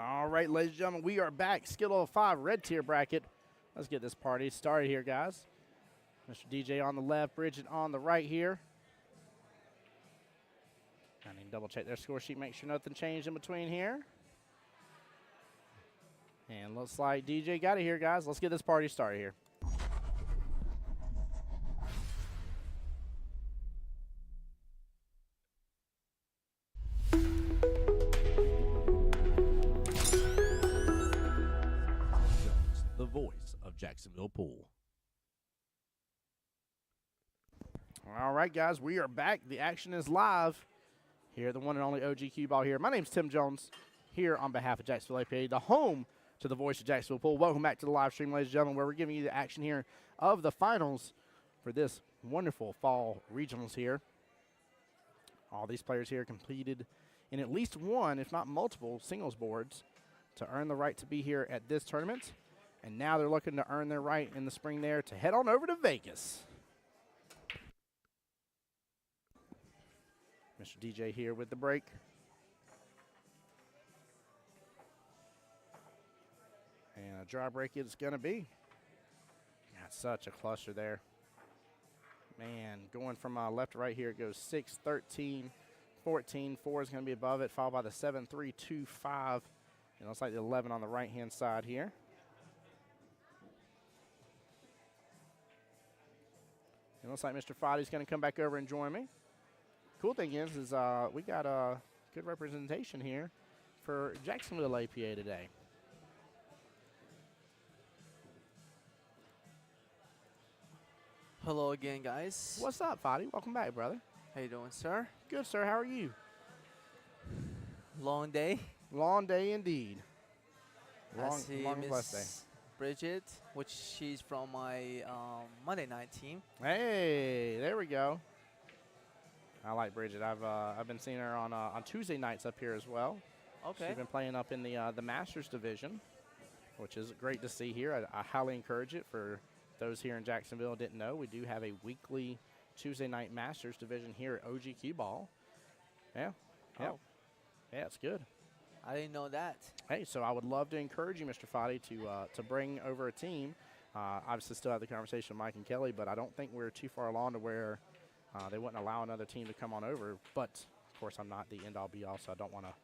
All right, ladies and gentlemen, we are back. Skill level 5, red tier bracket. Let's get this party started here, guys. Mr. DJ on the left, Bridget on the right here. I need to double check their score sheet, make sure nothing changed in between here. And looks like DJ got it here, guys. Let's get this party started here. The voice of Jacksonville Pool. All right, guys, we are back. The action is live. Here, the one and only OG Cue Ball here. My name's Tim Jones, here on behalf of Jacksonville APA, the home to the voice of Jacksonville Pool. Welcome back to the live stream, ladies and gentlemen, where we're giving you the action here of the finals for this wonderful fall regionals here. All these players here competed in at least one, if not multiple, singles boards to earn the right to be here at this tournament. And now they're looking to earn their right in the spring there to head on over to Vegas. Mr. DJ here with the break. And a dry break it's going to be. Got such a cluster there. Man, going from left to right here, it goes 6, 13, 14. 4 is going to be above it, followed by the 7, 3, 2, 5. And it looks like the 11 on the right-hand side here. It looks like Mr. Foddy's going to come back over and join me. Cool thing is we got a good representation here for Jacksonville APA today. Hello again, guys. What's up, Foddy? Welcome back, brother. How you doing, sir? Good, sir. How are you? Long day. Long day indeed. I see long blessed day. Miss Bridget, which she's from my Monday night team. Hey, there we go. I like Bridget. I've been seeing her on Tuesday nights up here as well. Okay. She's been playing up in the Masters division, which is great to see here. I highly encourage it for those here in Jacksonville who didn't know. We do have a weekly Tuesday night Masters division here at OG Cue Ball. Yeah. Yeah. Oh. Yeah, it's good. I didn't know that. Hey, so I would love to encourage you, Mr. Foddy, to bring over a team. Obviously, still have the conversation with Mike and Kelly, but I don't think we're too far along to where they wouldn't allow another team to come on over. But, of course, I'm not the end-all, be-all, so I don't want to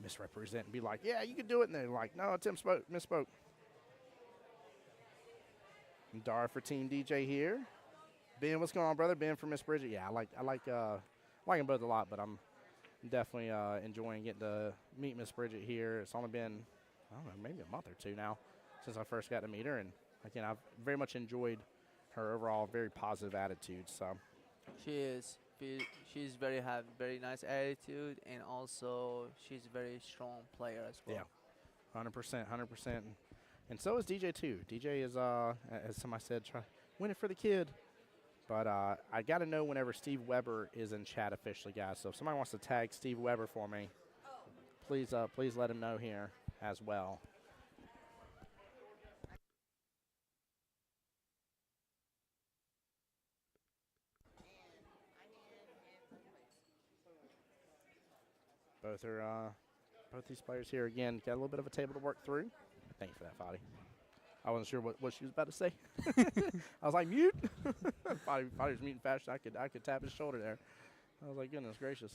misrepresent and be like, yeah, you can do it. And they're like, no, Tim misspoke. Dara for Team DJ here. Ben, what's going on, brother? Ben for Miss Bridget. Yeah, I like them both a lot, but I'm definitely enjoying getting to meet Miss Bridget here. It's only been, I don't know, maybe a month or two now since I first got to meet her. And, again, I've very much enjoyed her overall very positive attitude. So She is. She's very nice attitude, and also she's a very strong player as well. Yeah, 100%. And so is DJ too. DJ is, as somebody said, win it for the kid. But I got to know whenever Steve Weber is in chat officially, guys. So if somebody wants to tag Steve Weber for me, please let him know here as well. Both these players here again got a little bit of a table to work through. Thank you for that, Foddy. I wasn't sure what she was about to say. I was like, mute. Foddy was muting fast. I could tap his shoulder there. I was like, goodness gracious.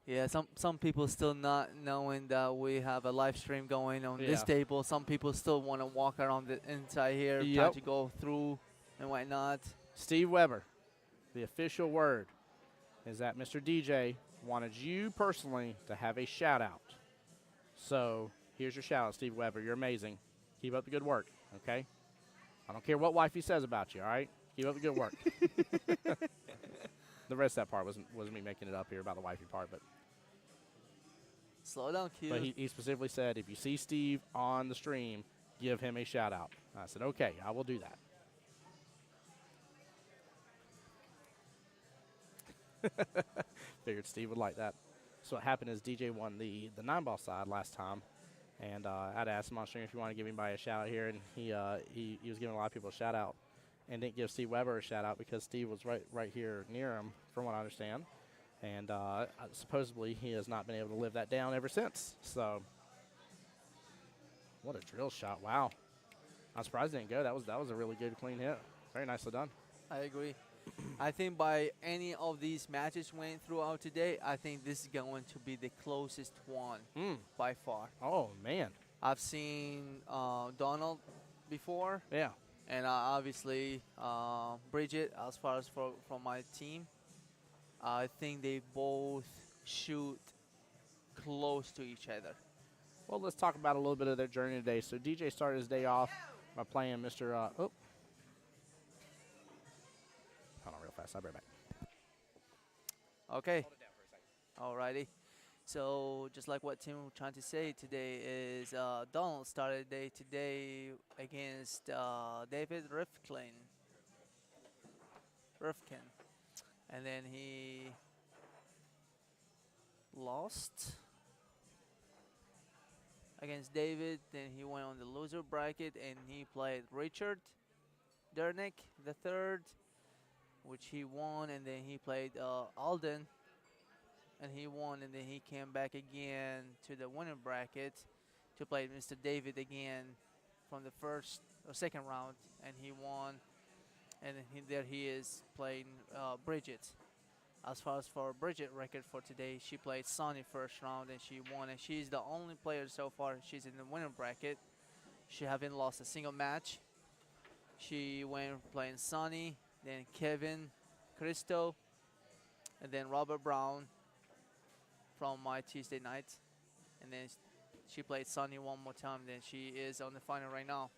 Yeah, some people still not knowing that we have a live stream going on this table. Some people still want to walk around the inside here, try to go through and whatnot. Steve Weber, the official word is that Mr. DJ wanted you personally to have a shout out. So here's your shout out, Steve Weber. You're amazing. Keep up the good work, okay? I don't care what wifey says about you, all right? Keep up the good work. The rest of that part wasn't me making it up here about the wifey part, but slow down, Q. But he specifically said, if you see Steve on the stream, give him a shout out. I said, okay, I will do that. Figured Steve would like that. So what happened is DJ won the 9-ball side last time, and I'd asked him on stream if he wanted to give anybody a shout out here, and he was giving a lot of people a shout out, and didn't give Steve Weber a shout out because Steve was right here near him, from what I understand. And supposedly he has not been able to live that down ever since. So, what a drill shot. Wow. I'm surprised it didn't go. That was a really good, clean hit. Very nicely done. I agree. I think by any of these matches went throughout today, I think this is going to be the closest one by far. Oh, man. I've seen Donald before. Yeah. And obviously Bridget, as far as from my team. I think they both shoot close to each other. Well, let's talk about a little bit of their journey today. So DJ started his day off by playing Mr. Hold on real fast. I'll be right back. Okay. Alrighty. So just like what Tim was trying to say today is Donald started the day today against David Rifkin. And then he lost against David. Then he went on the loser bracket and he played Richard Dernick the third, which he won. And then he played Alden, and he won. And then he came back again to the winner bracket to play Mr. David again from the first or second round, and he won. And there he is playing Bridget. As far as for Bridget record for today, she played Sonny first round and she won. And she's the only player so far. She's in the winner bracket. She haven't lost a single match. She went playing Sonny, then Kevin, Cristo, and then Robert Brown from my Tuesday night. And then she played Sonny one more time. Then she is on the final right now.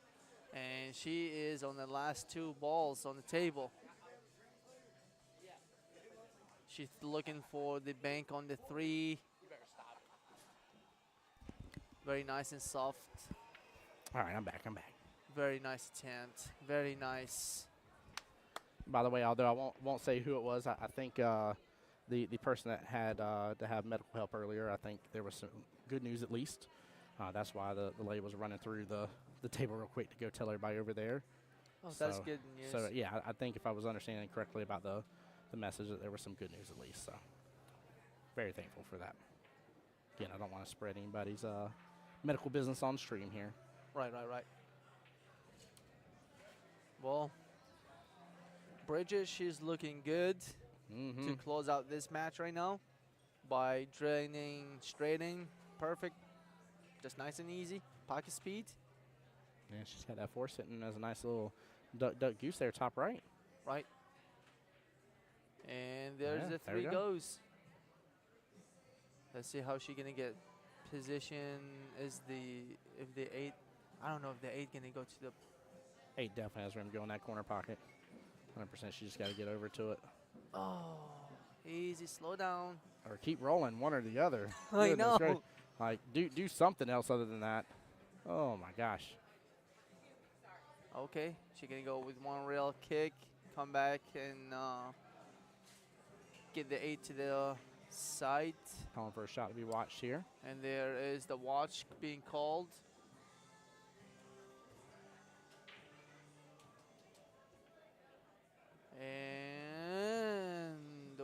And she is on the last two balls on the table. She's looking for the bank on the three. Very nice and soft. All right, I'm back. Very nice attempt. Very nice. By the way, although I won't say who it was, I think the person that had to have medical help earlier, I think there was some good news at least. That's why the lady was running through the table real quick to go tell everybody over there. Oh, so that's good news. So, yeah, I think if I was understanding correctly about the message, that there was some good news at least. So, very thankful for that. Again, I don't want to spread anybody's medical business on stream here. Right. Well, Bridget, she's looking good to close out this match right now by draining, straighting, perfect, just nice and easy, pocket speed. Yeah, she's got that four sitting as a nice little duck goose there, top right. Right. And there's the three goes. Let's see how she's gonna get position. If the eight, I don't know if the eight gonna go to the. Eight definitely has room to go in that corner pocket. 100%. She just got to get over to it. Oh, easy, slow down. Or keep rolling, one or the other. I know. Great. Like do something else other than that. Oh my gosh. Okay, she's gonna go with one rail kick, come back and get the eight to the side. Calling for a shot to be watched here. And there is the watch being called. And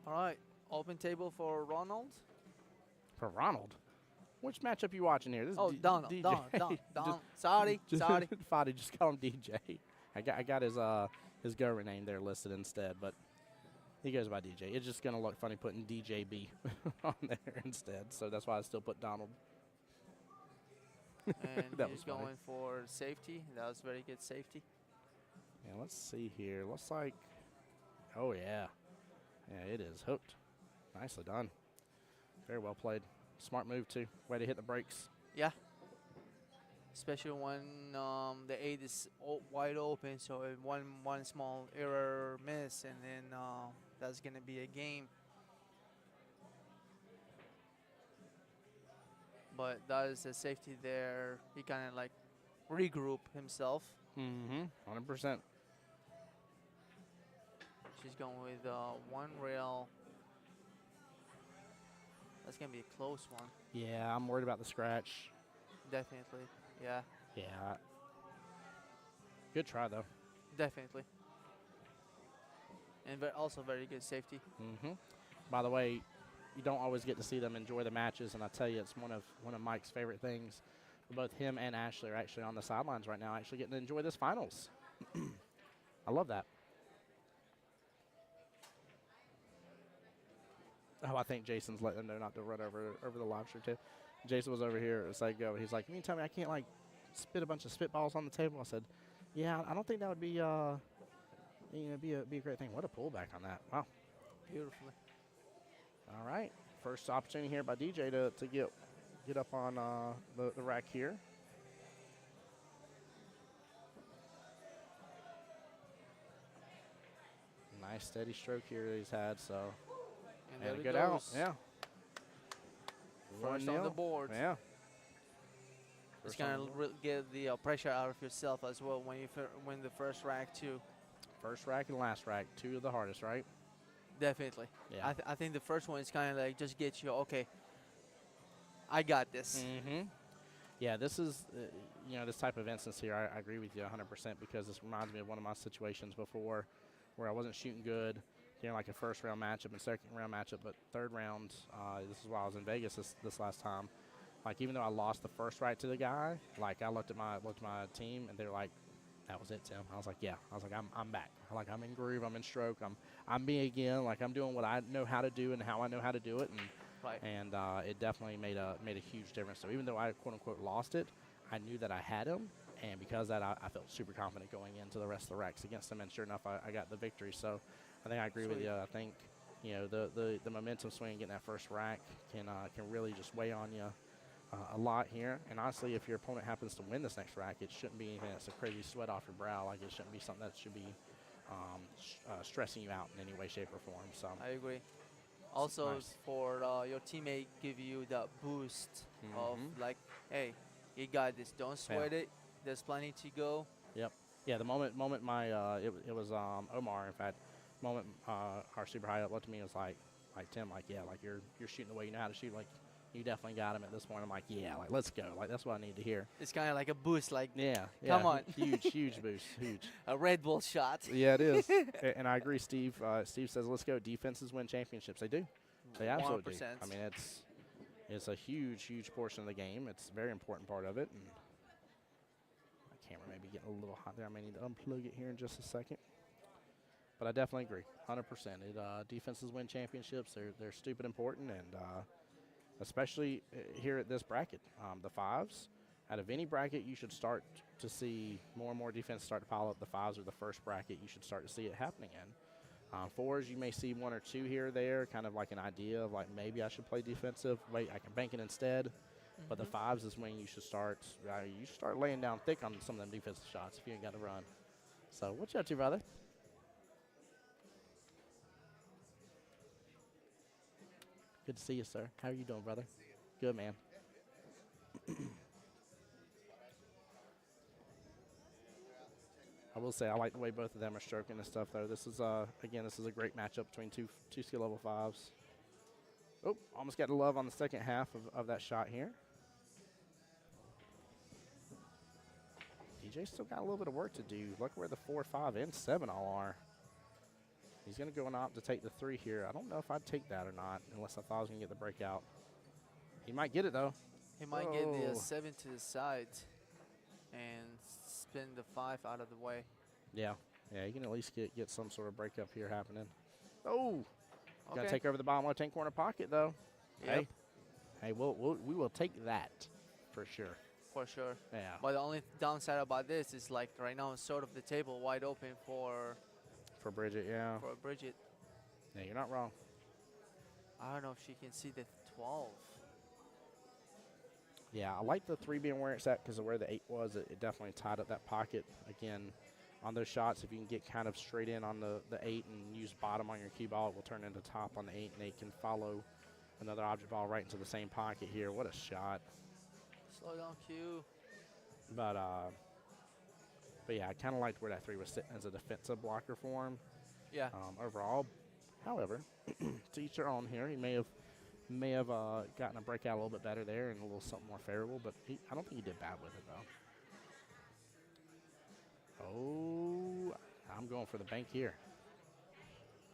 all right, open table for Ronald. For Ronald? Which matchup you watching here? This is Donald. DJ. Donald. Sorry. Fadi, just call him DJ. I got his government name there listed instead, but he goes by DJ. It's just gonna look funny putting DJB on there instead, so that's why I still put Donald. And That he's was funny. going for safety. That was very good safety. Yeah, let's see here. Looks like, oh yeah, yeah, it is hooked. Nicely done. Very well played. Smart move too. Way to hit the brakes. Yeah. Especially when the 8 is wide open, so if one small error miss, and then that's gonna be a game. But that is a safety there. He kind of like regroup himself. 100%. She's going with one rail. That's gonna be a close one. Yeah, I'm worried about the scratch. Definitely. Yeah. Yeah, Good try, though. Definitely. And also very good safety. By the way, you don't always get to see them enjoy the matches, and I tell you, it's one of Mike's favorite things. Both him and Ashley are actually on the sidelines right now, actually getting to enjoy this finals. I love that. Oh, I think Jason's letting them know not to run over the live stream too. Jason was over here a second ago. He's like, "You mean tell me I can't like spit a bunch of spitballs on the table?" I said, "Yeah, I don't think that would be be a great thing." What a pullback on that! Wow, Beautifully. all right, first opportunity here by DJ to get up on the rack here. Nice steady stroke here that he's had. So. And there And it good goes. out. Yeah. First on the 1-0. board. Yeah. It's First on gonna the board. get the pressure out of yourself as well when you win the first rack too. First rack and last rack, two of the hardest, right? Definitely. Yeah. I think the first one is kind of like just get you, okay, I got this. Yeah, this is, this type of instance here, I agree with you 100% because this reminds me of one of my situations before where I wasn't shooting good, like a first round matchup and second round matchup, but third round, this is while I was in Vegas this last time. Like, even though I lost the first rack to the guy, like, I looked at my team and they're like, "That was it, Tim." I was like, "Yeah." I was like, "I'm back. Like, I'm in groove. I'm in stroke. I'm me again. Like, I'm doing what I know how to do and how I know how to do it." And Right. and it definitely made a huge difference. So even though I quote unquote lost it, I knew that I had him, and because of that, I felt super confident going into the rest of the racks against him. And sure enough, I got the victory. So I think I agree with Sweet. you. I think the momentum swing, getting that first rack can really just weigh on you a lot here. And honestly, if your opponent happens to win this next rack, it shouldn't be anything that's a crazy sweat off your brow. Like, it shouldn't be something that should be stressing you out in any way, shape, or form. So I agree. Also, nice. for your teammate give you that boost of Mhm. like, hey, you got this. Don't sweat it. There's plenty to go. Yep. Yeah. The moment my it was Omar. In fact, moment our super high up looked at me and was like Tim, like, yeah, like you're shooting the way you know how to shoot. Like, you definitely got him at this point. I'm like, yeah, like, let's go. Like, that's what I need to hear. It's kind of like a boost, like Yeah. Come on. Huge boost. Huge. a Red Bull shot. Yeah, it is. And I agree, Steve. Steve says, let's go. Defenses win championships. They do. They absolutely do. 100%. I mean, it's a huge portion of the game. It's a very important part of it. And my camera may be getting a little hot there. I may need to unplug it here in just a second. But I definitely agree, 100%. Defenses win championships. They're stupid important, and especially here at this bracket. The fives, out of any bracket, you should start to see more and more defense start to pile up. The fives are the first bracket you should start to see it happening in. Fours, you may see one or two here or there, kind of like an idea of like maybe I should play defensive. Wait, I can bank it instead. But the fives is when you should start laying down thick on some of them defensive shots if you ain't got to run. So what you up to, brother? Good to see you, sir. How are you doing, brother? Good, man. I will say I like the way both of them are stroking and stuff, though. This is again, this is a great matchup between two skill level fives. Oh, almost got the love on the second half of that shot here. DJ's still got a little bit of work to do. Look where the 4, 5, and 7 all are. He's going to go and opt to take the 3 here. I don't know if I'd take that or not, unless I thought I was going to get the breakout. He might get it, though. He might get Oh. the 7 to the side and spin the 5 out of the way. Yeah, you can at least get some sort of breakup here happening. Oh, got to Okay. take over the bottom left-hand corner pocket, though. Yep. Hey, we will take that for sure. For sure. Yeah. But the only downside about this is like right now it's sort of the table wide open for For Bridget, yeah. Bridget. Yeah, you're not wrong. I don't know if she can see the 12. Yeah, I like the 3 being where it's at because of where the 8 was. It definitely tied up that pocket. Again, on those shots, if you can get kind of straight in on the 8 and use bottom on your cue ball, it will turn into top on the 8, and 8 can follow another object ball right into the same pocket here. What a shot. Slow down Q. But yeah, I kind of liked where that 3 was sitting as a defensive blocker for him. Yeah. Overall, however, to each their own here. He may have gotten a breakout a little bit better there and a little something more favorable, but I don't think he did bad with it, though. Oh, I'm going for the bank here.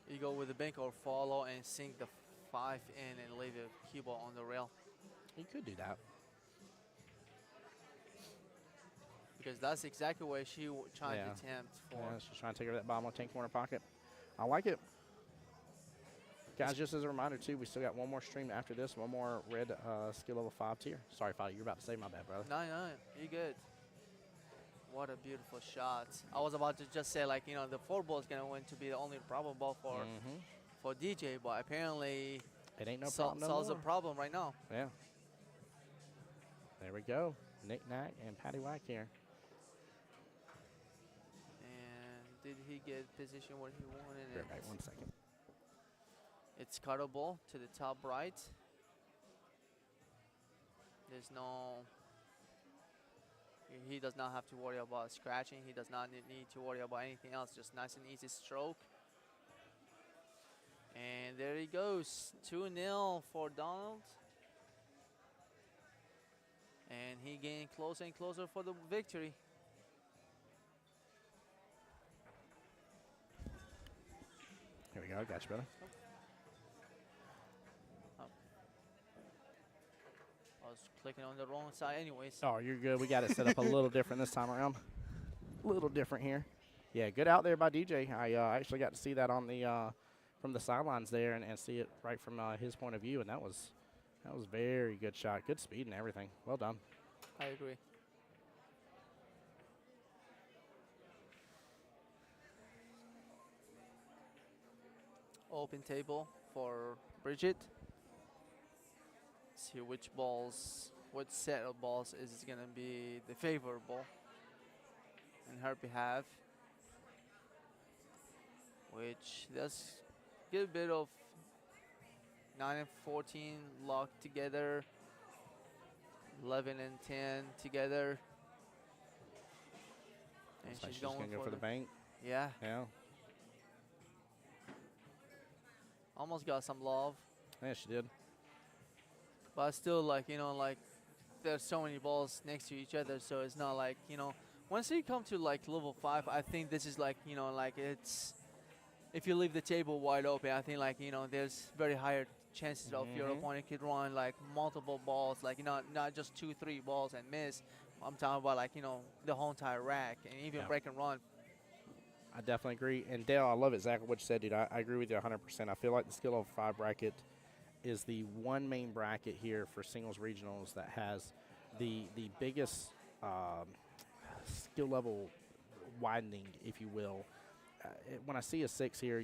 You go with the bank or follow and sink the 5 in and leave the cue ball on the rail. You could do that. Because that's exactly what she tried Yeah. to attempt for. Yeah, she's trying to take her that bottom left-hand corner pocket. I like it. Guys, just as a reminder, too, we still got one more stream after this, one more red skill level 5 tier. Sorry, Father, you're about to say my bad, brother. No, you're good. What a beautiful shot. I was about to just say, like, the 4 ball is going to be the only problem ball for DJ, but apparently It ain't no problem no solves a more. problem right now. Yeah. There we go. Nick Knack and Patty Whack here. And did he get position where he wanted Bear it? back 1 second. It's cuttable to the top right. There's no... He does not have to worry about scratching. He does not need to worry about anything else. Just nice and easy stroke. And there he goes. 2-0 for Donald. And he getting closer and closer for the victory. Here we go. Got you, brother. I was clicking on the wrong side anyways. Oh, you're good. We got it set up a little different this time around. A little different here. Yeah, good out there by DJ. I actually got to see that on the from the sidelines there and see it right from his point of view, and that was very good shot. Good speed and everything. Well done. I agree. Open table for Bridget. See which set of balls is going to be the favorable in her behalf. Which does get a bit of 9 and 14 locked together. 11 and 10 together. And Looks like she's going to go for the bank. Yeah, Yeah. almost got some love. Yeah, she did. But still, like, there's so many balls next to each other, so it's not like, once you come to, like, level 5, I think this is, like, it's, if you leave the table wide open, I think, like, there's very higher chances of your opponent could run, like, multiple balls, like, not just 2-3 balls and miss. I'm talking about, like, the whole entire rack and even break and run. I definitely agree. And Dale, I love exactly what you said, dude. I agree with you 100%. I feel like the skill level 5 bracket is the one main bracket here for singles regionals that has the biggest skill level widening, if you will. When I see a 6 here,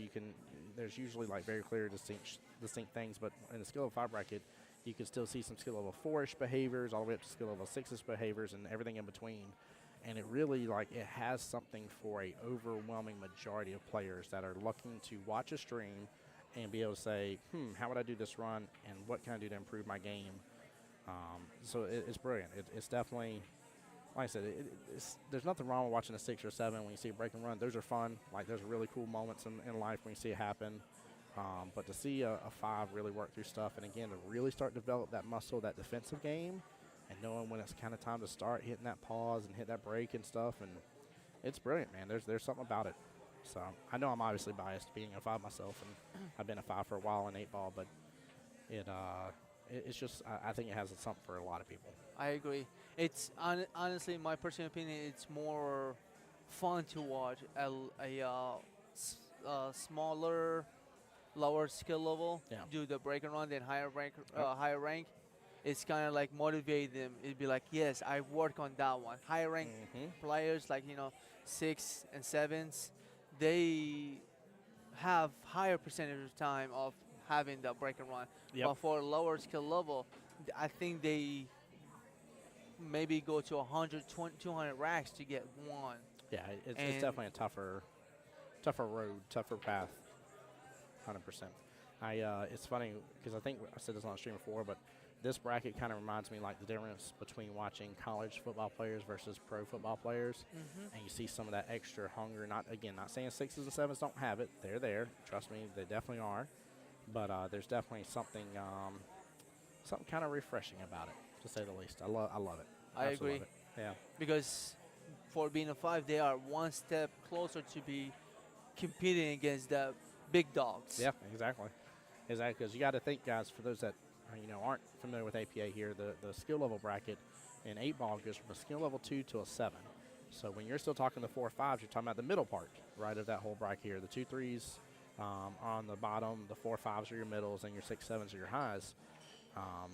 there's usually like very clear distinct things, but in the skill level 5 bracket, you can still see some skill level 4-ish behaviors all the way up to skill level 6-ish behaviors and everything in between. And it really, like, it has something for a overwhelming majority of players that are looking to watch a stream and be able to say, how would I do this run, and what can I do to improve my game? So it's brilliant. It's definitely, like I said, there's nothing wrong with watching a 6 or 7 when you see a break and run. Those are fun. Like, there's really cool moments in life when you see it happen. But to see a 5 really work through stuff, and again, to really start to develop that muscle, that defensive game, and knowing when it's kind of time to start hitting that pause and hit that break and stuff, and it's brilliant, man. There's something about it. So I know I'm obviously biased being a 5 myself, and I've been a 5 for a while in 8 ball, but it's just I think it has something for a lot of people. I agree. It's honestly, in my personal opinion, it's more fun to watch a smaller, lower skill level do the break and run than higher rank. It's kind of like motivate them. It'd be like, yes, I work on that one. Higher rank players like 6 and 7s, they have higher percentage of time of having the break and run. Yep. But for lower skill level, I think they maybe go to 100, 200 racks to get one. Yeah, it's definitely a tougher road, tougher path, 100%. It's funny because I think I said this on the stream before, but this bracket kind of reminds me like the difference between watching college football players versus pro football players, and you see some of that extra hunger. Not saying 6s and 7s don't have it. They're there. Trust me, they definitely are. But there's definitely something kind of refreshing about it, to say the least. I love it. I Absolutely agree. love it. Yeah. Because for being a 5, they are one step closer to be competing against the big dogs. Yeah, exactly. Exactly, because you got to think, guys, for those that aren't familiar with APA here, the skill level bracket in 8-ball goes from a skill level 2 to a 7. So when you're still talking the 4 5s, you're talking about the middle part, right, of that whole bracket here. The 2 3s on the bottom, the 4 5s are your middles, and your 6 7s are your highs.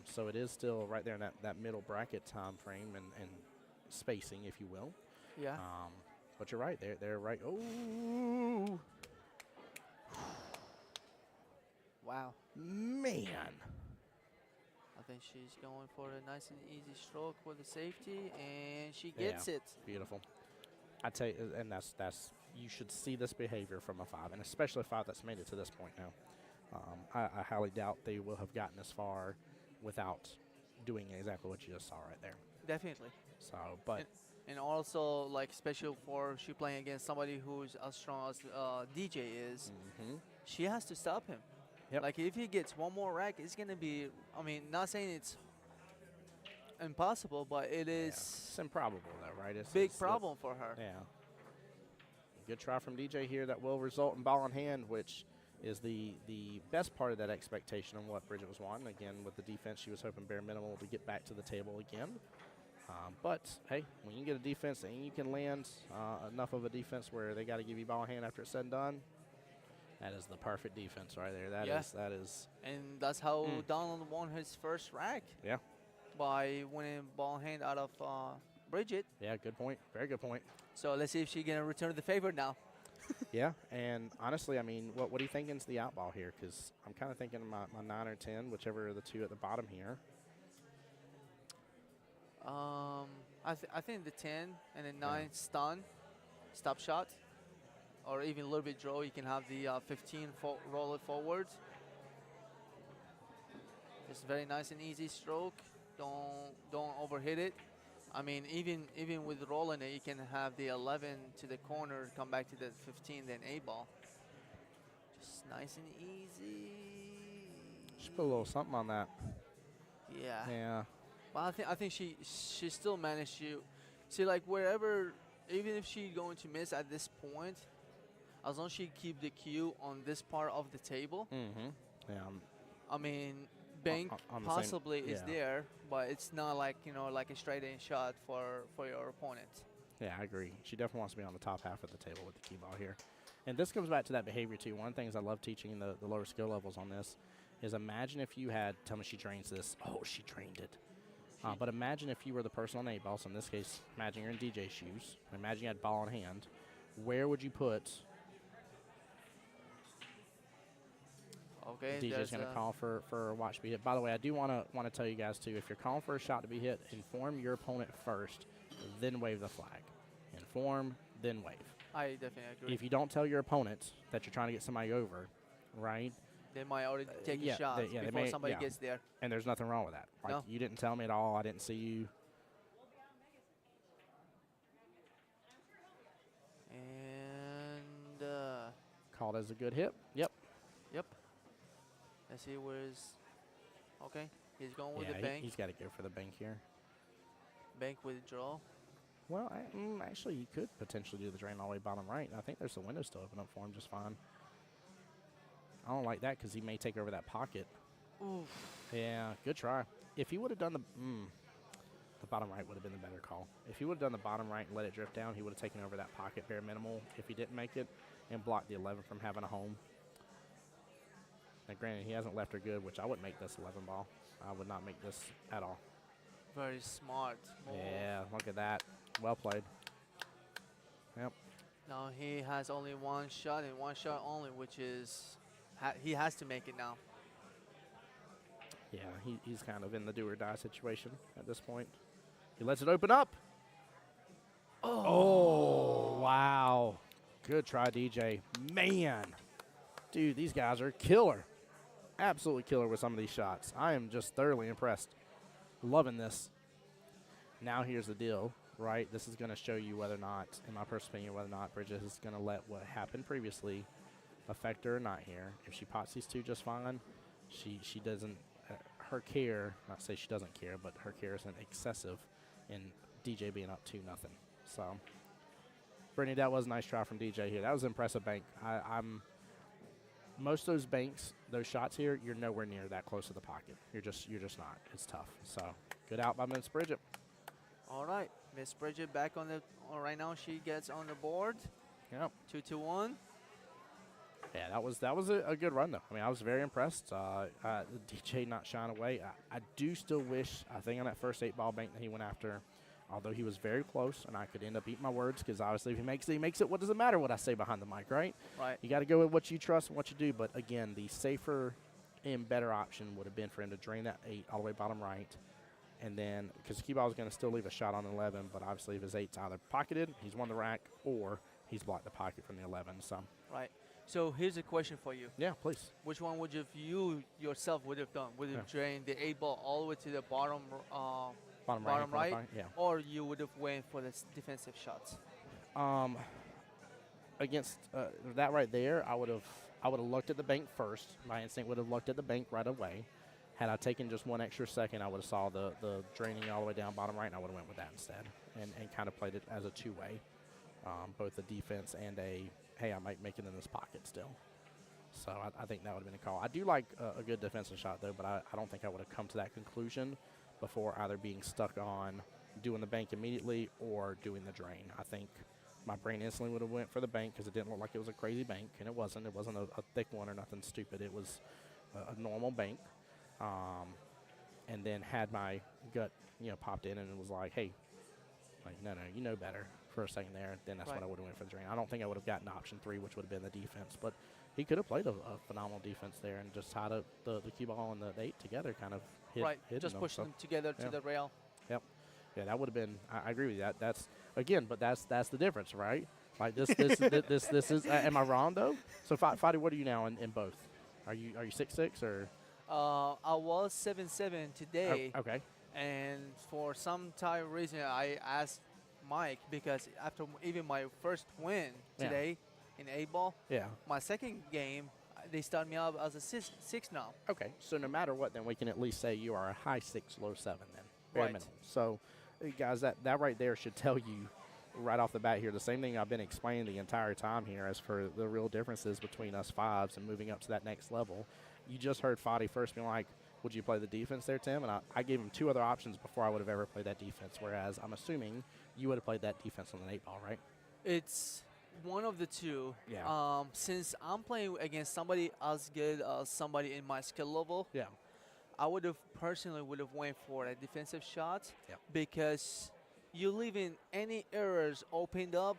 So it is still right there in that middle bracket time frame and spacing, if you will. Yeah. But you're right. They're right. Oh, Wow. man. I think she's going for a nice and easy stroke with the safety, and she gets it. Beautiful. I tell you, and that's you should see this behavior from a 5, and especially a 5 that's made it to this point now. I highly doubt they will have gotten this far without doing exactly what you just saw right there. Definitely. So, but And also, like, special for she playing against somebody who's as strong as DJ is, she has to stop him. Yep. Like, if he gets one more rack, it's going to be, I mean, not saying it's impossible, but it is it's improbable, though, right? It's big problem for her. Yeah. Good try from DJ here that will result in ball in hand, which is the best part of that expectation on what Bridget was wanting. Again, with the defense, she was hoping bare minimal to get back to the table again. But, hey, when you get a defense and you can land enough of a defense where they got to give you ball in hand after it's said and done, that is the perfect defense right there. That is. And that's how Donald won his first rack. Yeah. By winning ball in hand out of Bridget. Yeah, good point. Very good point. So let's see if she's going to return the favor now. Yeah, and honestly, I mean, what are you thinking is the out ball here? Because I'm kind of thinking my 9 or 10, whichever of the two at the bottom here. I think the 10 and the 9 stop shot, or even a little bit draw. You can have the 15 roll it forward. Just very nice and easy stroke. Don't overhit it. I mean, even with rolling it, you can have the 11 to the corner, come back to the 15, then 8-ball. Just nice and easy. Just put a little something on that. Yeah. Yeah. Well, I think she still managed to see, like, wherever, even if she's going to miss at this point, as long as she keep the cue on this part of the table. Yeah. I mean, bank on the possibly same, is there, but it's not like, like a straight in shot for your opponent. Yeah, I agree. She definitely wants to be on the top half of the table with the cue ball here. And this comes back to that behavior, too. One of the things I love teaching the lower skill levels on this is imagine if you had, tell me she drains this. Oh, she drained it. But imagine if you were the person on 8-ball. So in this case, imagine you're in DJ's shoes. Imagine you had ball in hand. Where would you put? Okay. DJ's going to call for a watch to be hit. By the way, I do want to tell you guys, too, if you're calling for a shot to be hit, inform your opponent first, then wave the flag. Inform, then wave. I definitely agree. If you don't tell your opponent that you're trying to get somebody over, right? They might already take a yeah, shot they before may, somebody gets there. And there's nothing wrong with that. Like, No. You didn't tell me at all. I didn't see you. And Called as a good hit. Yep. let's see where's. Okay, he's going with Yeah, the bank. he's got to go for the bank here. Bank withdraw. Well, actually, you could potentially do the drain all the way bottom right. I think there's a window still open up for him just fine. I don't like that because he may take over that pocket. Oof. Yeah, good try. If he would have done the bottom right would have been the better call. If he would have done the bottom right and let it drift down, he would have taken over that pocket bare minimal if he didn't make it and blocked the 11 from having a home. Now, granted, he hasn't left her good, which I wouldn't make this 11 ball. I would not make this at all. Very smart move. Yeah, look at that. Well played. Yep. Now he has only one shot and one shot only, which is he has to make it now. Yeah, he's kind of in the do or die situation at this point. He lets it open up. Oh, wow. Good try, DJ. Man. Dude, these guys are killer. Absolutely killer with some of these shots. I am just thoroughly impressed. Loving this. Now here's the deal, right? This is going to show you whether or not, in my personal opinion, whether or not Bridget is going to let what happened previously affect her or not here. If she pots these two just fine, she doesn't, her care, not to say she doesn't care, but her care isn't excessive in DJ being up 2-0. So Brittany, that was a nice try from DJ here. That was an impressive bank. Most of those banks, those shots here, you're nowhere near that close to the pocket. You're just not. It's tough. So good out by Miss Bridget. All right, Miss Bridget back on the. Right now, she gets on the board. Yep. 2-1. Yeah, that was a good run though. I mean, I was very impressed. DJ not shying away. I do still wish. I think on that first 8-ball bank that he went after, although he was very close, and I could end up eating my words because obviously if he makes it, what does it matter what I say behind the mic, right? Right. You got to go with what you trust and what you do. But again, the safer and better option would have been for him to drain that 8 all the way bottom right. And then, because the cue ball is going to still leave a shot on 11, but obviously if his 8's either pocketed, he's won the rack, or he's blocked the pocket from the 11. So. Right. So here's a question for you. Yeah, please. Which one would you yourself would have done? Would you have drained the 8-ball all the way to the bottom right? Yeah. Or you would have went for the defensive shots? Against that right there, I would have looked at the bank first. My instinct would have looked at the bank right away. Had I taken just one extra second, I would have saw the draining all the way down bottom right, and I would have went with that instead, and kind of played it as a two-way, both a defense and a, hey, I might make it in this pocket still. So I think that would have been a call. I do like a good defensive shot, though, but I don't think I would have come to that conclusion before either being stuck on doing the bank immediately or doing the drain. I think my brain instantly would have went for the bank because it didn't look like it was a crazy bank, and it wasn't. It wasn't a thick one or nothing stupid. It was a normal bank. And then had my gut, popped in and it was like, hey, like, no, you know better for a second there. Then that's when I would have went for the drain. I don't think I would have gotten option 3, which would have been the defense. But he could have played a phenomenal defense there and just tied up the cue ball and the 8 together, kind of just pushing them together to the rail. Yep. Yeah, that would have been. I agree with you. That's that's the difference, right? Like this is. Am I wrong though? So, Fadi, what are you now in both? Are you 6'6" or? I was 7'7" today. Oh, okay. And for some time reason, I asked Mike because after even my first win today in 8-ball, my second game, they started me out as a 6 now. Okay, so no matter what, then we can at least say you are a high 6, low 7 then. Bare minimum. So, guys, that right there should tell you right off the bat here the same thing I've been explaining the entire time here as for the real differences between us 5s and moving up to that next level. You just heard Fadi first being like, would you play the defense there, Tim? And I gave him 2 other options before I would have ever played that defense, whereas I'm assuming you would have played that defense on an 8-ball, right? It's one of the two. Yeah. Since I'm playing against somebody as good as somebody in my skill level, Yeah. I would have personally went for a defensive shot Yep. because you leaving any errors opened up,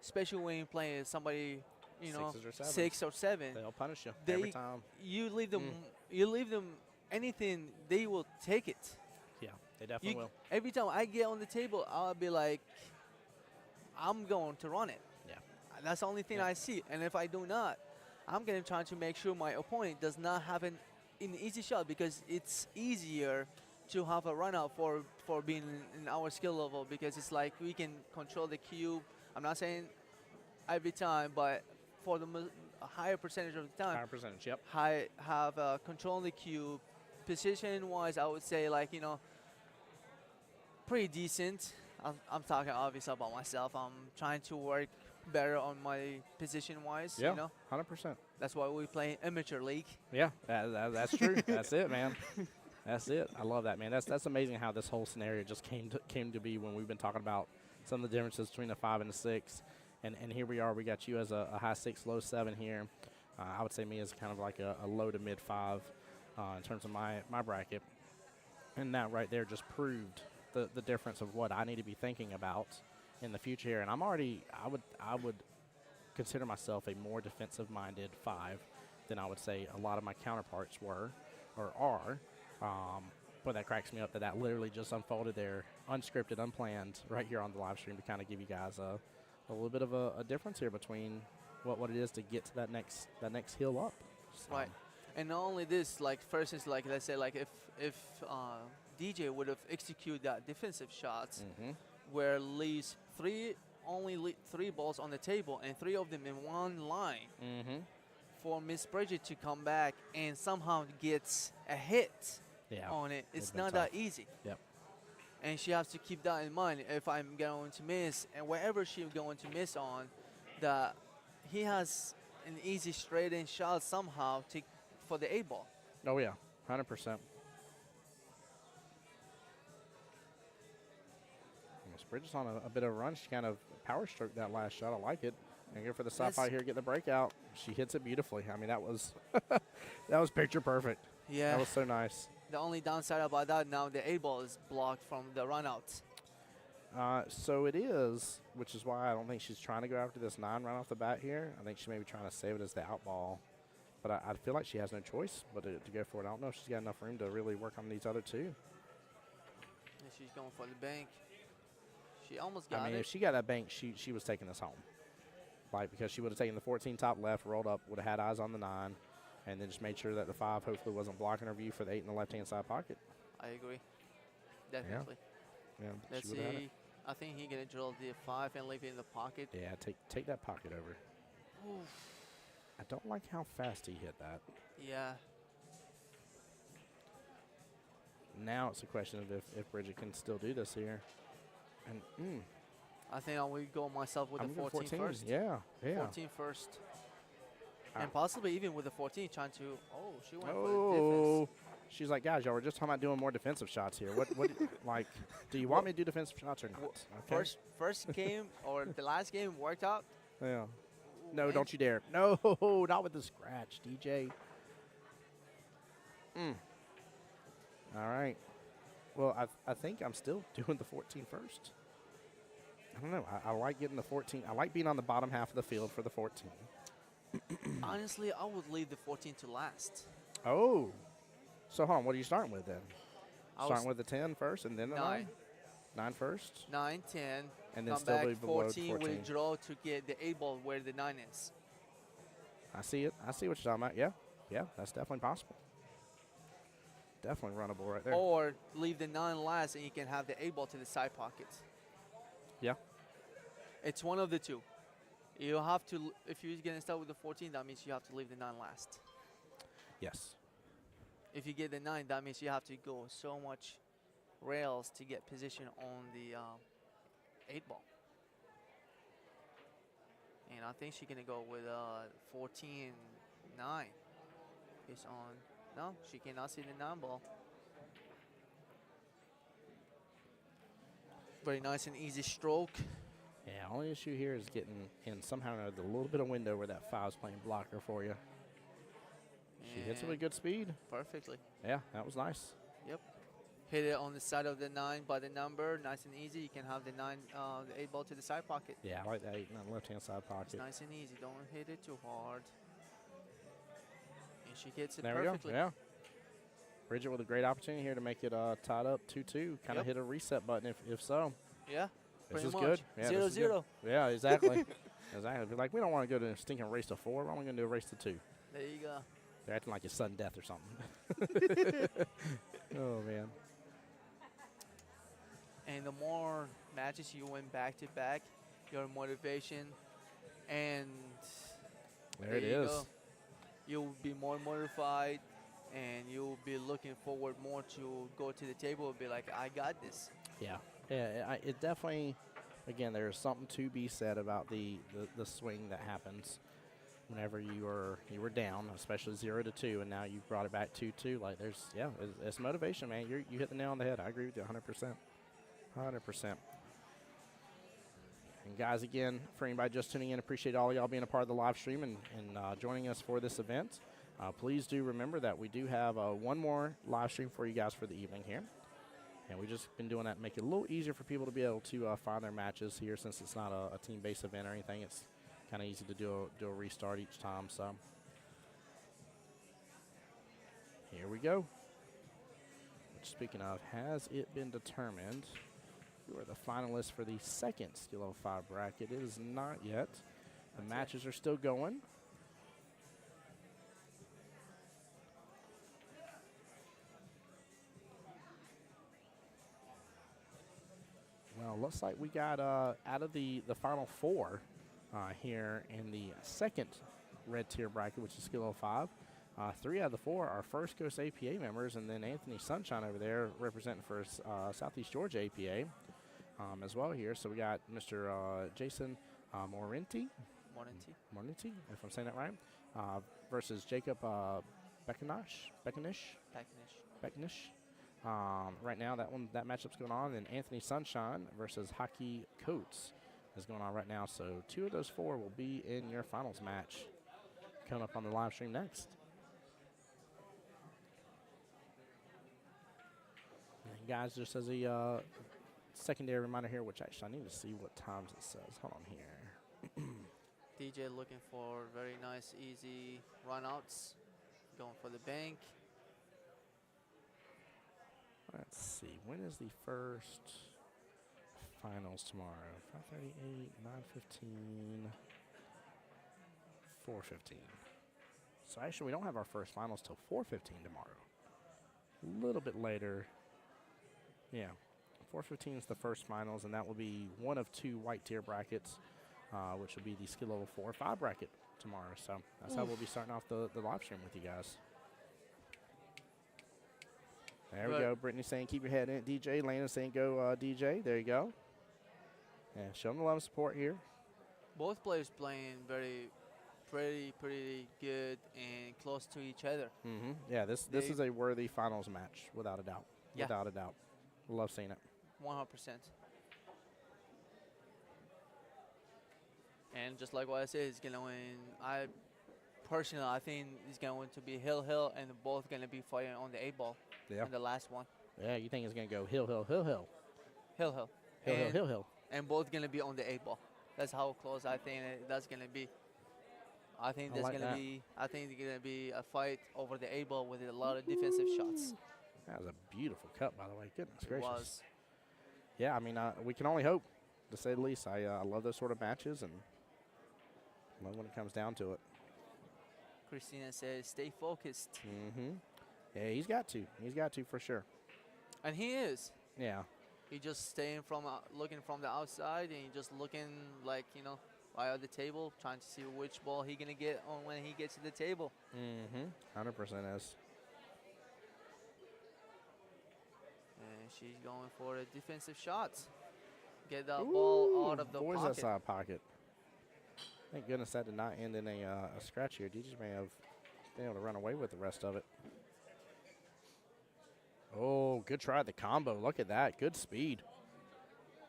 especially when you're playing somebody, 6 or 7. They'll punish you every time. You leave them. You leave them anything, they will take it. Yeah, they definitely will. Every time I get on the table, I'll be like, I'm going to run it. Yeah. That's the only thing I see. And if I do not, I'm going to try to make sure my opponent does not have an easy shot because it's easier to have a run out for being in our skill level because it's like we can control the cube. I'm not saying every time, but for a higher percentage of the time. Higher percentage, yep. Have control on the cube. Position-wise, I would say pretty decent. I'm talking obviously about myself. I'm trying to work better on my position-wise. Yeah, 100%. That's why we play amateur league. Yeah, that's true. That's it, man. That's it. I love that, man. That's amazing how this whole scenario just came to be when we've been talking about some of the differences between the 5 and the 6. And here we are. We got you as a high 6, low 7 here. I would say me as kind of like a low to mid 5 in terms of my bracket. And that right there just proved the difference of what I need to be thinking about in the future here. And I would consider myself a more defensive-minded 5 than I would say a lot of my counterparts were or are. But that cracks me up that literally just unfolded there, unscripted, unplanned, right here on the live stream to kind of give you guys a little bit of a difference here between what it is to get to that next hill up. So. Right. And not only this, for instance, let's say if DJ would have executed that defensive shots where leaves only 3 balls on the table and 3 of them in one line for Miss Bridget to come back and somehow gets a hit on it, it's not that easy. Yep. And she has to keep that in mind. If I'm going to miss, and wherever she's going to miss on, that he has an easy straight-in shot somehow for the 8 ball. Oh, yeah, 100%. Bridges on a bit of a run. She kind of power stroked that last shot. I like it. And go for the side here, get the breakout. She hits it beautifully. I mean, that was that was picture perfect. Yeah. That was so nice. The only downside about that now, the 8 ball is blocked from the runouts. So it is, which is why I don't think she's trying to go after this 9 right off the bat here. I think she may be trying to save it as the out ball. But I feel like she has no choice but to go for it. I don't know if she's got enough room to really work on these other 2. And she's going for the bank. She almost got it. I mean, if she got that bank, she was taking this home. Like, because she would have taken the 14 top left, rolled up, would have had eyes on the 9, and then just made sure that the 5 hopefully wasn't blocking her view for the 8 in the left-hand side pocket. I agree. Definitely. Yeah, Let's see. I think he's going to drill the 5 and leave it in the pocket. Yeah, take that pocket over. Oof. I don't like how fast he hit that. Yeah. Now it's a question of if Bridget can still do this here. And I think I will go myself with the 14 first. Yeah. 14 first. And possibly even with the 14 trying to, she went for the defense. She's like, guys, y'all were just talking about doing more defensive shots here. What like, do you want me to do defensive shots or not? Okay. First game or the last game worked out. Yeah. No, don't you dare. No, not with the scratch, DJ. All right. Well, I think I'm still doing the 14 first. I don't know. I like getting the 14. I like being on the bottom half of the field for the 14. Honestly, I would leave the 14 to last. Oh. So, hold on. What are you starting with then? Starting with the 10 first and then the 9? 9 first? 9, 10. And then come still back, leave below 14, withdraw to get the 8 ball where the 9 is. I see it. I see what you're talking about. Yeah. Yeah, that's definitely possible. Definitely runnable right there. Or leave the 9 last and you can have the 8 ball to the side pocket. Yeah. It's one of the 2. You have to, if you're going to start with the 14, that means you have to leave the 9 last. Yes. If you get the 9, that means you have to go so much rails to get position on the 8 ball. And I think she's going to go with 14-9. It's on. No, she cannot see the 9 ball. Very nice and easy stroke. Yeah, only issue here is getting in somehow or another a little bit of window where that 5's playing blocker for you. She hits it with good speed. Perfectly. Yeah, that was nice. Yep. Hit it on the side of the 9 by the number. Nice and easy. You can have the 9, the 8 ball to the side pocket. Yeah, I like that 8 on the left-hand side pocket. It's nice and easy. Don't hit it too hard. And she hits it there perfectly. We go. Yeah. Bridget with a great opportunity here to make it tied up 2-2. Kind of hit a reset button if so. Yeah. This is much. good. Yeah, 0-0. Yeah, exactly. Exactly. Be like, we don't want to go to a stinking race to 4. We're only going to do a race to 2. There you go. They're acting like it's sudden death or something. Oh, man. And the more matches you win back-to-back, your motivation, and there it is. Go. You'll be more motivated, and you'll be looking forward more to go to the table and be like, I got this. Yeah. Yeah, it definitely, again, there's something to be said about the swing that happens whenever you were down, especially 0-2, and now you've brought it back 2-2. Like, it's motivation, man. You hit the nail on the head. I agree with you 100%. 100%. And guys, again, for anybody just tuning in, appreciate all y'all being a part of the live stream and joining us for this event. Please do remember that we do have one more live stream for you guys for the evening here. And we've just been doing that to make it a little easier for people to be able to find their matches here, since it's not a team-based event or anything. It's kind of easy to do a restart each time. So here we go. Which, speaking of, has it been determined who are the finalists for the second Steel 05 bracket? It is not yet. The matches are still going. Well, looks like we got out of the final 4 here in the second red tier bracket, which is Skill 05. 3 out of the 4 are First Coast APA members, and then Anthony Sunshine over there representing for Southeast Georgia APA as well here. So we got Mr. Jason Morenti, if I'm saying that right, versus Jacob Becknish. Right now, that matchup's going on, and Anthony Sunshine versus Hockey Coates is going on right now. So 2 of those 4 will be in your finals match coming up on the live stream next. And guys, just as a secondary reminder here, which actually I need to see what times it says. Hold on here. DJ looking for very nice, easy run-outs, going for the bank. Let's see. When is the first finals tomorrow? 5:38, 9:15, 4:15. So actually, we don't have our first finals till 4:15 tomorrow. A little bit later. Yeah, 4:15 is the first finals, and that will be one of 2 white tier brackets, which will be the skill level 4 or 5 bracket tomorrow. So that's how we'll be starting off the live stream with you guys. There we go. Brittany saying keep your head in it, DJ. Lana saying go, DJ. There you go. And show them the love and support here. Both players playing pretty good and close to each other. Yeah, this is a worthy finals match, without a doubt. Yeah. Without a doubt. Love seeing it. 100%. And just like what I said, he's going to win. Personally, I think it's going to be Hill, and both going to be fighting on the 8-ball. Yeah. In the last one. Yeah, you think it's going to go Hill. Hill. And both going to be on the 8-ball. That's how close I think that's going to be. I think there's going to be. I think there's going to be a fight over the 8-ball with a lot of defensive shots. That was a beautiful cut, by the way. Goodness gracious. It was. Yeah, I mean, we can only hope, to say the least. I love those sort of matches, and love when it comes down to it. Christina says, "Stay focused." Yeah, he's got to. He's got to for sure. And he is. Yeah. He just staying from looking from the outside, and he just looking like right at the table, trying to see which ball he gonna get on when he gets to the table. 100% is. And she's going for the defensive shots. Get that ball out of the boys pocket. outside pocket. Thank goodness that did not end in a scratch here. DJ may have been able to run away with the rest of it. Oh, good try at the combo. Look at that. Good speed.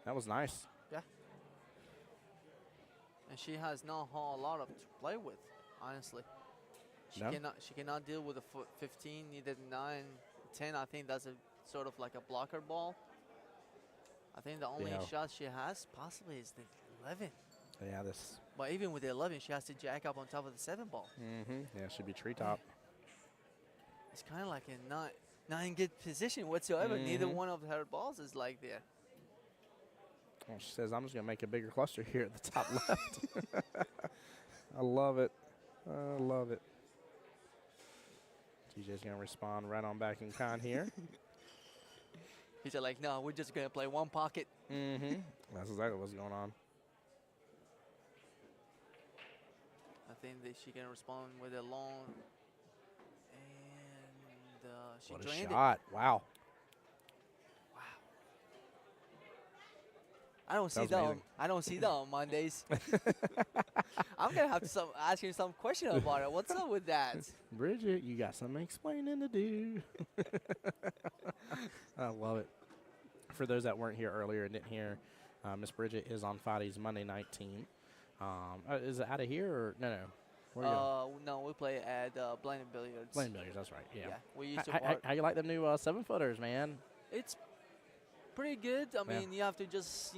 That was nice. Yeah. And she has not a whole lot to play with, honestly. She cannot deal with a 15, neither 9, 10. I think that's a sort of like a blocker ball. I think the only shot she has possibly is the 11. Yeah, this. But even with the 11, she has to jack up on top of the 7-ball. Yeah, it should be treetop. It's kind of like a not in good position whatsoever. Neither one of her balls is like there. Well, she says, I'm just going to make a bigger cluster here at the top left. I love it. I love it. TJ's going to respond right on back in kind here. He's like, no, we're just going to play one pocket. That's exactly what's going on. I think that she can respond with a long, and she what a drained shot. it. Wow. I don't see that. I don't see that on Mondays. I'm gonna have to ask you some question about it. What's up with that? Bridget, you got some explaining to do. I love it. For those that weren't here earlier and didn't hear, Miss Bridget is on Friday's Monday night team. Is it out of here or no? Where you going? No, we play at Blended Billiards. Blended Billiards, that's right. Yeah. We used to. How you like them new 7-footers, man? It's pretty good. I mean, you have to just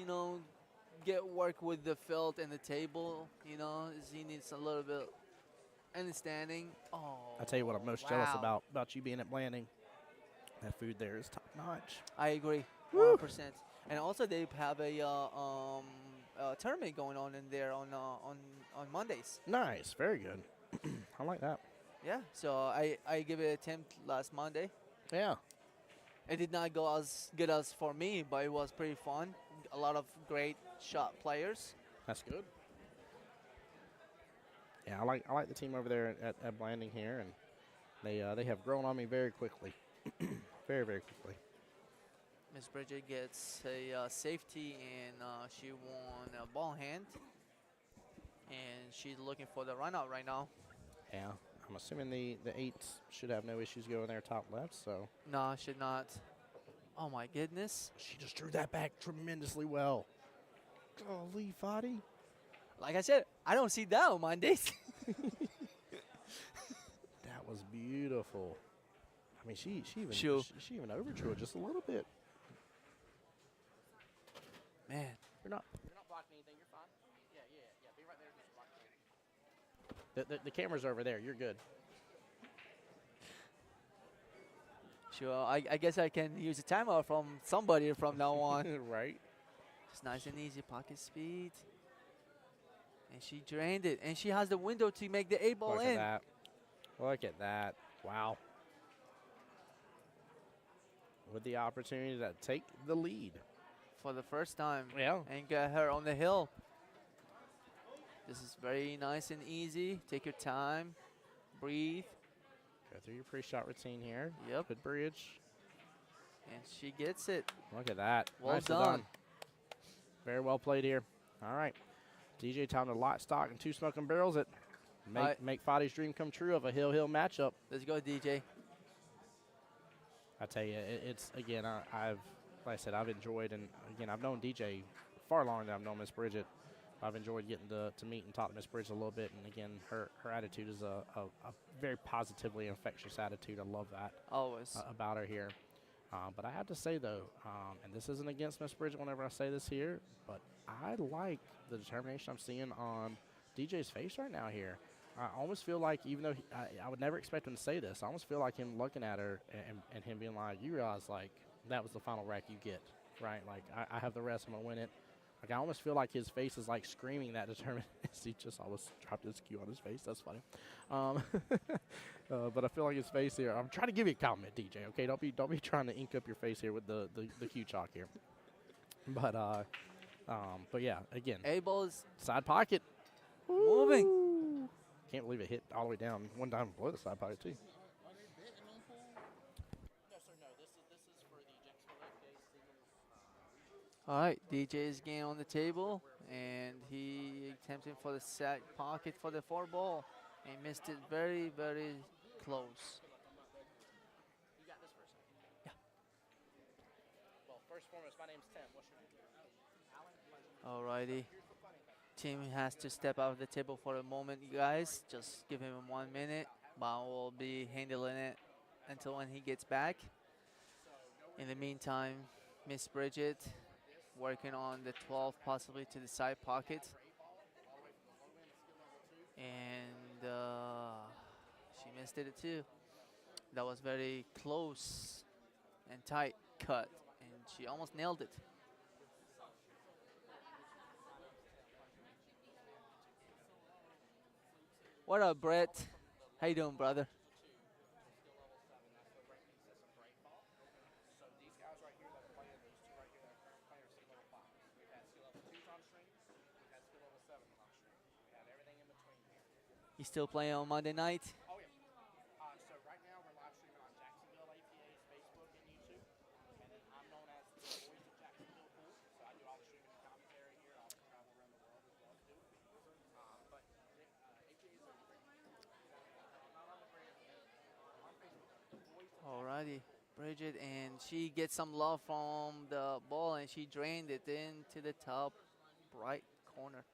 get work with the felt and the table. He needs a little bit understanding. Oh. I tell you what, I'm most jealous about you being at Blanding. That food there is top notch. I agree, 100%. And also they have a tournament going on in there on Mondays. Nice, very good. I like that. Yeah, so I gave it an attempt last Monday. Yeah. It did not go as good as for me, but it was pretty fun. A lot of great shot players. That's good. Yeah, I like the team over there at Blanding here, and They have grown on me very quickly, very quickly. Miss Bridget gets a safety, and she won a ball hand. And she's looking for the run out right now. Yeah, I'm assuming the 8s should have no issues going there top left, so. No, should not. Oh my goodness. She just drew that back tremendously well. Golly, Fadi. Like I said, I don't see that on Mondays. That was beautiful. I mean, she even Sure. she even overdrew it just a little bit. Man, You're not blocking anything. You're fine. Yeah. Be right there. The camera's over there. You're good. sure. I guess I can use a timeout from somebody from now on. Right. It's nice and easy, pocket speed. And she drained it. And she has the window to make the 8-ball Look in. at that. Look at that. Wow. With the opportunity to take the lead. For the first time. Yeah. And get her on the hill. This is very nice and easy. Take your time. Breathe. Go through your pre-shot routine here. Yep. Good bridge. And she gets it. Look at that. Well Nicely done. Very well played here. All right. DJ time to lock, stock, and 2 smoking barrels it. Make Fadi's dream come true of a hill matchup. Let's go, DJ. I tell you, it's again. Like I said, I've enjoyed, and again, I've known DJ far longer than I've known Miss Bridget. I've enjoyed getting to meet and talk to Miss Bridget a little bit, and again, her attitude is a very positively infectious attitude. I love that Always. about her here. But I have to say though, and this isn't against Miss Bridget whenever I say this here, but I like the determination I'm seeing on DJ's face right now here. I almost feel like, even though I would never expect him to say this, I almost feel like him looking at her and him being like, you realize, like, that was the final rack you get, right? Like, I have the rest, I'm going to win it. Like, I almost feel like his face is, like, screaming that determination. He just almost dropped his cue on his face. That's funny. But I feel like his face here, I'm trying to give you a compliment, DJ, okay? Don't be trying to ink up your face here with the cue chalk here. But yeah, again. 8-ball's Side pocket. moving. Ooh. Can't believe it hit all the way down one time below the side pocket, too. No, sir, no. This is for the Jacksonville APA. All right, DJ is getting on the table, and he attempting for the side pocket for the 4-ball, and missed it very, very close. You got this for a second? Yeah. Well, first and foremost, my name's Tim. What's your name? All righty. Team has to step out of the table for a moment, you guys. Just give him 1 minute. Bao will be handling it until when he gets back. In the meantime, Miss Bridget working on the 12, possibly to the side pocket. And she missed it too. That was very close and tight cut, and she almost nailed it. What up, Brett? How you doing, brother? So these guys right here that are playing, these two right here that are current players, skill level 5. We've had skill level 2s on stream. We've had skill level 7s on stream. We had everything in between here. You still playing on Monday night? Oh, yeah. So right now we're live streaming on Jacksonville APA's Facebook and YouTube. And then I'm known as the voice of Jacksonville Pool. So I do all the streaming and commentary here. I also travel around the world as well to do it. But APA is Alrighty, Bridget, and she gets some love from the ball, and she drained it into the top right corner.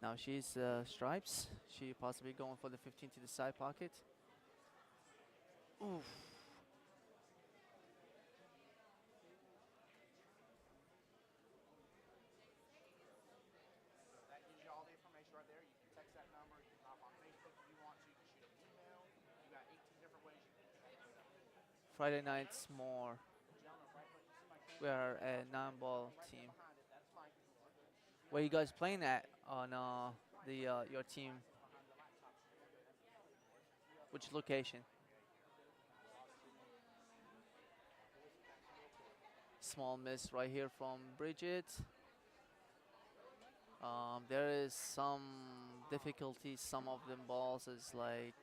Now she's stripes. She possibly going for the 15 to the side pocket. Oof. That gives you all the information right there. You can text that number. You can hop on Facebook if you want to. You can shoot an email. You got 18 different ways you can Friday nights more. We are a 9-ball team. Where you guys playing at on your team? Which location? Small miss right here from Bridget. There is some difficulty. Some of them balls is like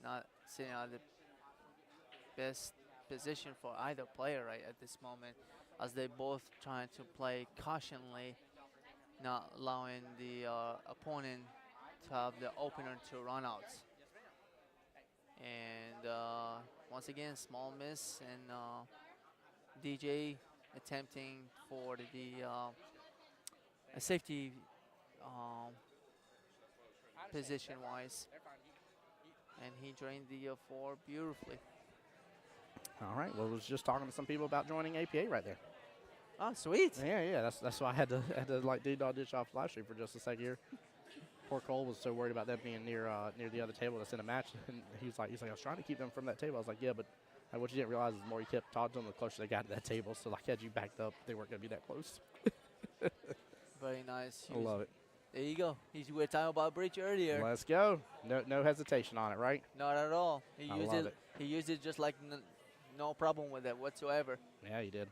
not sitting at the best position for either player right at this moment, as they both trying to play cautionly, not allowing the opponent to have the opener to run out. And once again, small miss, and DJ attempting for the a safety position-wise, and he drained the 4 beautifully. All right. Well, I was just talking to some people about joining APA right there. Oh, sweet. Yeah. That's why I had to like D-Dog dish off live stream for just a second here. Poor Cole was so worried about them being near the other table that's in a match, and he's like, I was trying to keep them from that table. I was like, yeah, but what you didn't realize is the more you kept talking to them, the closer they got to that table. So like, had you backed up, they weren't gonna be that close. Very nice. I love it. There you go. We were talking about bridge earlier. Let's go. No hesitation on it, right? Not at all. He I used love it. He used it just like no problem with it whatsoever. Yeah, you did.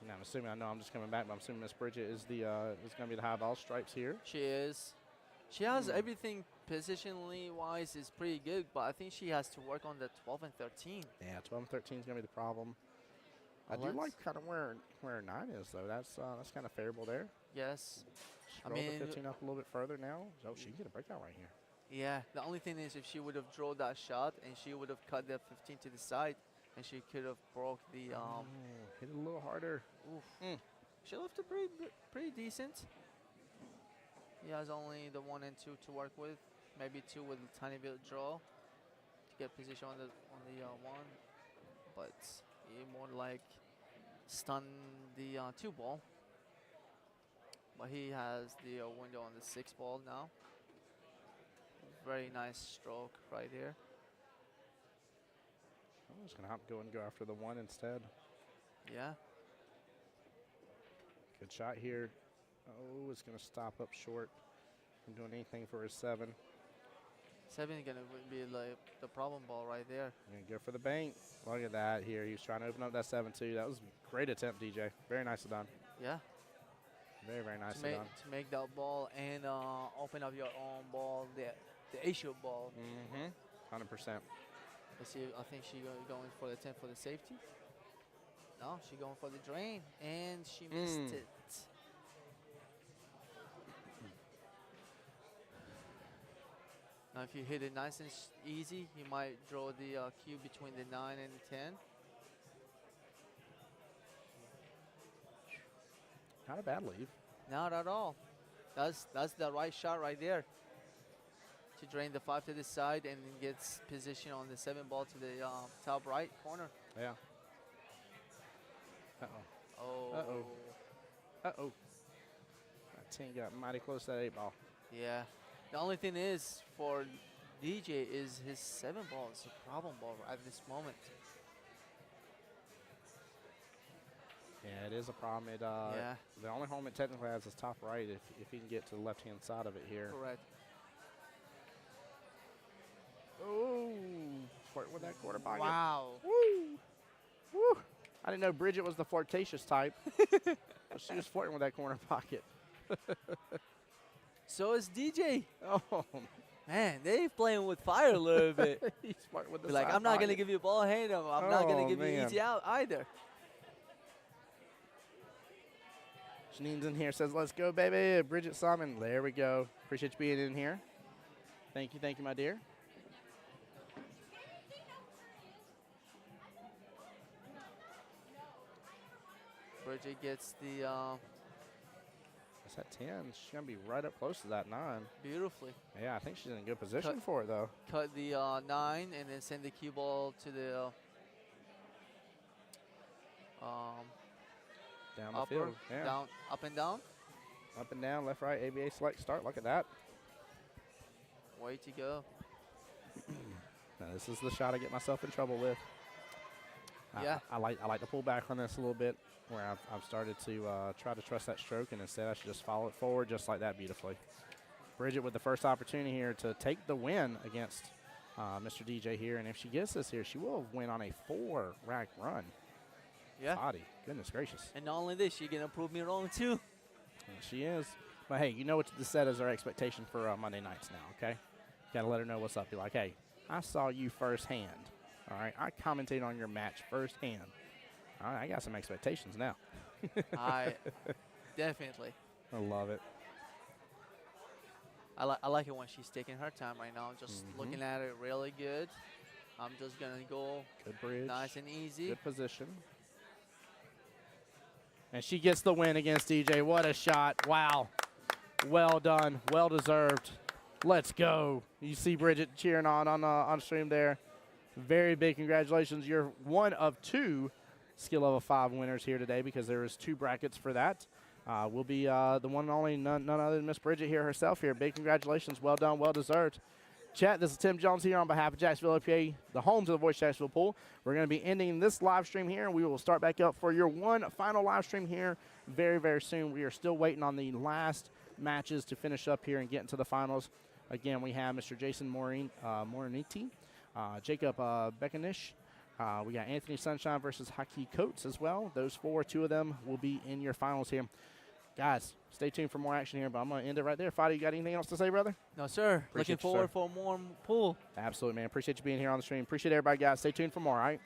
Now, I'm assuming, I know I'm just coming back, but I'm assuming Miss Bridget is the is going to be the high ball stripes here. She is. She has everything positionally wise is pretty good, but I think she has to work on the 12 and 13. Yeah, 12 and 13 is going to be the problem. I do like kind of where 9 is, though. That's kind of favorable there. Yes. Scroll the 15 up a little bit further now. Oh, she can get a breakout right here. Yeah, the only thing is if she would have drawn that shot and she would have cut the 15 to the side, and she could have broke the hit it a little harder. Oof. She left it pretty decent. He has only the 1 and 2 to work with, maybe 2 with a tiny bit of draw to get position on the 1, but he more like stun the 2 ball. But he has the window on the 6 ball now. Very nice stroke right here. I'm just gonna go and go after the 1 instead. Yeah. Good shot here. Oh, it's gonna stop up short from doing anything for his 7. 7 is gonna be like the problem ball right there. Gonna go for the bank. Look at that here. He was trying to open up that 7-2. That was a great attempt, DJ. Very nicely done. Yeah. Very nicely done. To make that ball and open up your own ball, the issue ball. 100%. Let's see. I think she going for the 10 for the safety. No, she going for the drain, and she missed it. Now, if you hit it nice and easy, you might draw the cube between the 9 and the 10. Not a bad leave. Not at all. That's the right shot right there. To drain the 5 to the side and gets position on the 7 ball to the top right corner. Yeah. Uh-oh. Oh. Uh-oh. Uh-oh. That 10 got mighty close to that 8 ball. Yeah. The only thing is for DJ is his 7 ball is a problem ball at this moment. Yeah, it is a problem. It Yeah. The only home it technically has is top right if he can get to the left-hand side of it here. Correct. Oh, flirt with that quarter pocket. Wow. Woo. Woo. I didn't know Bridget was the flirtatious type. But she was flirting with that corner pocket. So is DJ. Oh, Man, they playing with fire a little bit. he's flirting with the Be like, side I'm not going to pocket. give you a ball hand. I'm not going to give you man. easy out either. Janine's in here, says, let's go, baby. Bridget Simon, there we go. Appreciate you being in here. Thank you, my dear. Bridget gets the That's that 10. She's going to be right up close to that 9. beautifully. Yeah, I think she's in a good position for it, though. Cut the 9 and then send the cue ball to the Down the upper, field. Yeah. down, up and down. Up and down, left, right, ABA select, start. Look at that. Way to go. Now, this is the shot I get myself in trouble with. Yeah. I like to pull back on this a little bit, where I've started to try to trust that stroke, and instead I should just follow it forward just like that beautifully. Bridget with the first opportunity here to take the win against Mr. DJ here, and if she gets this here, she will win on a 4-rack run. Yeah. Fadi, goodness gracious. And not only this, she's going to prove me wrong, too. She is. But, hey, you know what to set as our expectation for Monday nights now, okay? Got to let her know what's up. Be like, hey, I saw you firsthand, all right? I commented on your match firsthand. All right, I got some expectations now. Definitely. I love it. I like it when she's taking her time right now, just looking at it really good. I'm just going to go Good bridge. nice and easy. Good position. And she gets the win against DJ. What a shot. Wow. Well done. Well deserved. Let's go. You see Bridget cheering on stream there. Very big congratulations. You're one of 2 skill level 5 winners here today because there is 2 brackets for that. Will be the one and only none other than Miss Bridget here herself here. Big congratulations. Well done. Well deserved. Chat, this is Tim Jones here on behalf of Jacksonville APA, the home to the Voice Jacksonville Pool. We're going to be ending this live stream here, and we will start back up for your one final live stream here very, very soon. We are still waiting on the last matches to finish up here and get into the finals. Again, we have Mr. Jason Moriniti, Jacob Beckenish. We got Anthony Sunshine versus Haki Coates as well. Those 2 of them will be in your finals here. Guys, stay tuned for more action here, but I'm going to end it right there. Fadi, you got anything else to say, brother? No, sir. Appreciate Looking you, forward sir. for more pool. Absolutely, man. Appreciate you being here on the stream. Appreciate everybody, guys. Stay tuned for more, all right?